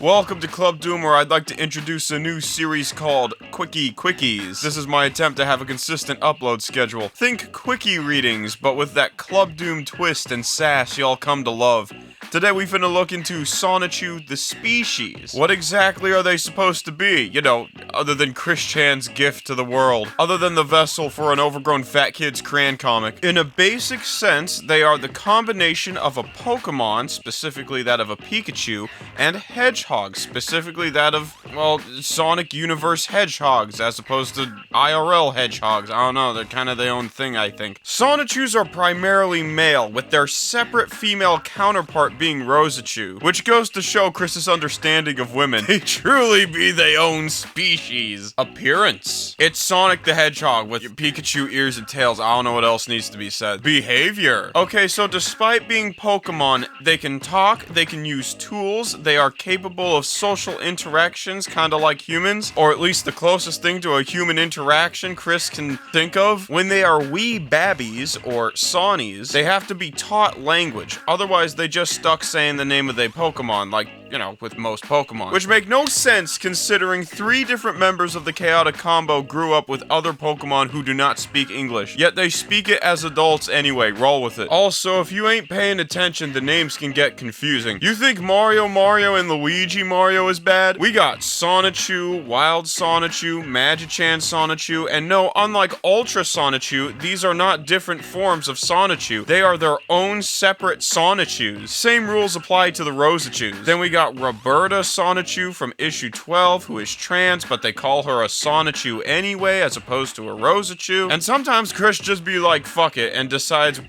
Welcome to Club Doom, where I'd like to introduce a new series called Quickies. This is my attempt to have a consistent upload schedule. Think Quickie readings, but with that Club Doom twist and sass y'all come to love. Today we finna look into Sonichus the species. What exactly are they supposed to be? You know, other than Chris Chan's gift to the world. Other than the vessel for an overgrown fat kid's crayon comic. In a basic sense, they are the combination of a Pokemon, specifically that of a Pikachu, and hedgehogs, specifically that of, well, Sonic Universe hedgehogs, as opposed to IRL hedgehogs. I don't know, they're kind of their own thing, I think. Sonichus are primarily male, with their separate female counterpart being Rosachus, which goes to show Chris's understanding of women. They truly be their own species. Appearance. It's Sonic the Hedgehog with Pikachu ears and tails. I don't know what else needs to be said. Behavior. Okay, so despite being Pokemon, they can talk, they can use tools, they are capable of social interactions, kinda like humans, or at least the closest thing to a human interaction Chris can think of. When they are wee babbies, or Sonies, they have to be taught language, otherwise they just stuck saying the name of their Pokemon, like, you know, with most Pokemon. Which make no sense considering 3 different members of the Chaotic Combo grew up with other Pokemon who do not speak English, yet they speak it as adults anyway. Roll with it. Also, if you ain't paying attention, the names can get confusing. You think Mario and Luigi Mario is bad? We got Sonichu, Wild Sonichu, Magichan Sonichu, and no, unlike Ultra Sonichu, these are not different forms of Sonichu. They are their own separate Sonichus. Same rules apply to the Rosachus. Then we got Roberta Sonichu from issue 12, who is trans, but they call her a Sonichu anyway, as opposed to a Rosachu. And sometimes Chris just be like, fuck it, and decides,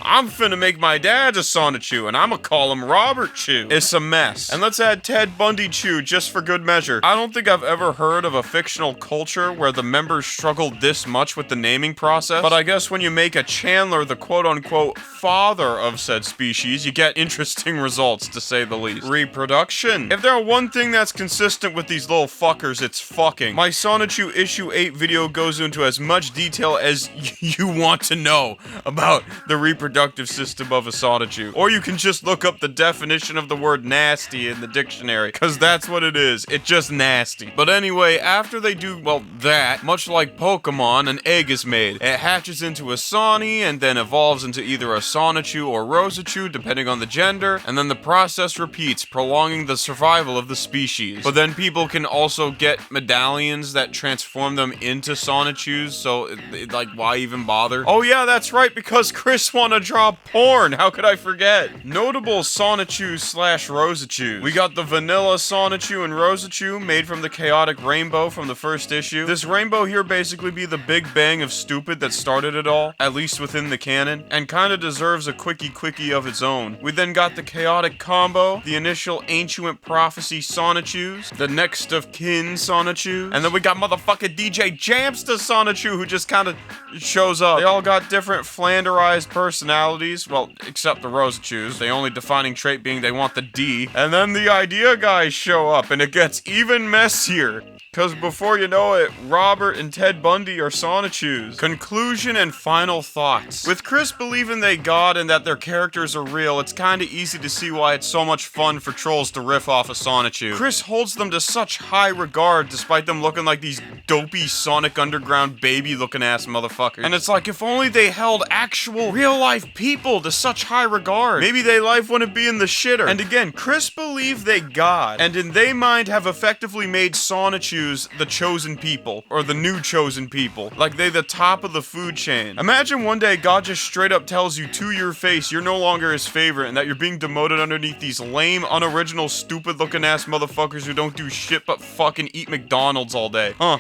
I'm finna make my dad a Sonichu, and I'ma call him Robert Chew. It's a mess. And let's add Ted Bundy Chew, just for good measure. I don't think I've ever heard of a fictional culture where the members struggled this much with the naming process, but I guess when you make a Chandler the quote-unquote father of said species, you get interesting results, to say the least. Reproduction. If there's one thing that's consistent with these little fuckers, it's fucking. My Sonichu issue 8 video goes into as much detail as you want to know about the reproductive system of a Sonichu. Or you can just look up the definition of the word nasty in the dictionary, cause that's what it is. It's just nasty. But anyway, after they do, well, that, much like Pokemon, an egg is made. It hatches into a Soni, and then evolves into either a Sonichu or Rosachu, depending on the gender, and then the process repeats, prolonging the survival of the species. But then people can also get medallions that transform them into Sonichus, so, like, why even bother? Oh yeah, that's right, because Chris wanna draw porn! How could I forget? Notable Sonichus slash Rosachus. We got the vanilla Sonichu and Rosachu, made from the Chaotic Rainbow from the first issue. This rainbow here basically be the big bang of stupid that started it all, at least within the canon, and kinda deserves a quickie of its own. We then got the Chaotic Combo, the initial Ancient Prophecy Sonichus, the next of kin Sonichu, and then we got motherfucking DJ Jamster Sonichu, who just kinda shows up. They all got different flanderized personalities, well, except the Rosachus, the only defining trait being they want the D. And then the idea guys show up, and it gets even messier. Cause before you know it, Robert and Ted Bundy are Sonichus. Conclusion and final thoughts. With Chris believing they God and that their characters are real, it's kinda easy to see why it's so much fun for trolls to riff off a Sonichu. Chris holds them to such high regard despite them looking like these dopey Sonic Underground baby looking ass motherfuckers. And it's like, if only they held actual real life people to such high regard, maybe their life wouldn't be in the shitter. And again, Chris believe they God, and in their mind have effectively made Sonichus the chosen people, or the new chosen people, like they the top of the food chain. Imagine one day God just straight up tells you to your face you're no longer his favorite and that you're being demoted underneath these lame, unoriginal, stupid looking ass motherfuckers who don't do shit but fucking eat McDonald's all day. Huh.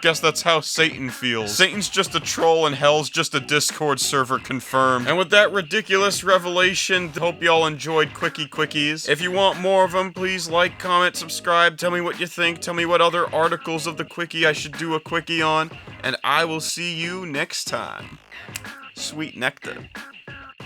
Guess that's how Satan feels. Satan's just a troll and hell's just a Discord server, confirmed. And with that ridiculous revelation, hope y'all enjoyed Quickies. If you want more of them, please like, comment, subscribe, tell me what you think, tell me what other articles of the Quickie I should do a Quickie on, and I will see you next time. Sweet nectar.